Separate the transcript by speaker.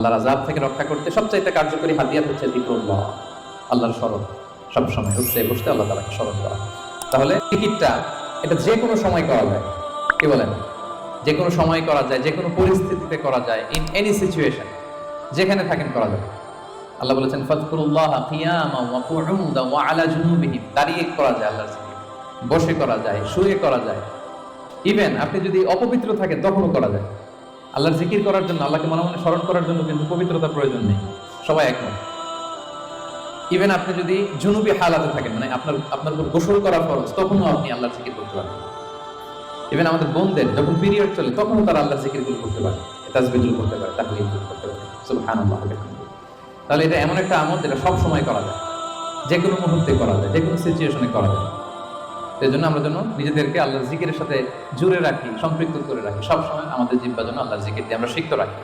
Speaker 1: আল্লাহর আযাব থেকে রক্ষা করতে সবচাইতে কার্যকরী হাতিয়ার হচ্ছে যিকরুল্লাহ, আল্লাহর স্মরণ। সবসময় উঠতে বসতে আল্লাহ তাআলাকে স্মরণ করা। তাহলে জিকিরটা এটা যে কোনো সময় করা যায়। কি বলেন? যে কোনো সময় করা যায়, যে কোনো পরিস্থিতিতে করা যায়, ইন এনি সিচুয়েশন, যেখানে থাকেন করা যায়। আল্লাহ বলেছেন ফাযকুরুল্লাহা কিয়ামান ওয়া কুউদান ওয়া আলা জুনুবিহিম। দাঁড়িয়ে করা যায় আল্লাহর জিকির, বসে করা যায়, শুয়ে করা যায়, ইভেন আপনি যদি অপবিত্র থাকেন তখনও করা যায়। আল্লাহর জিকির করার জন্য, আল্লাহকে মনে মনে স্মরণ করার জন্য কিন্তু পবিত্রতার প্রয়োজন নেই, সবাই একমত। ইভেন আপনি যদি জুনুবি হালাতে থাকেন, মানে আপনার উপর গোসল করা ফরজ, তখনও আপনি আল্লাহর জিকির করতে পারেন। ইভেন আমাদের বোনদের যখন পিরিয়ড চলে তখনও তারা আল্লাহর জিকিরগুলো করতে পারে, তাসবিহগুলো করতে পারে, তাহলিলগুলো করতে পারে। সুবহানাল্লাহ। তাহলে এটা এমন একটা আমল যেটা সব সময় করা যায়, যে কোনো মুহূর্তে করা যায়, যে কোনো সিচুয়েশনে করা যায়। এই জন্য আমরা যেন নিজেদেরকে আল্লাহর জিকিরের সাথে জুড়ে রাখি, সম্পৃক্ত করে রাখি, সবসময় আমাদের জিহ্বা যেন আল্লাহর জিকির দিয়ে আমরা সিক্ত রাখি।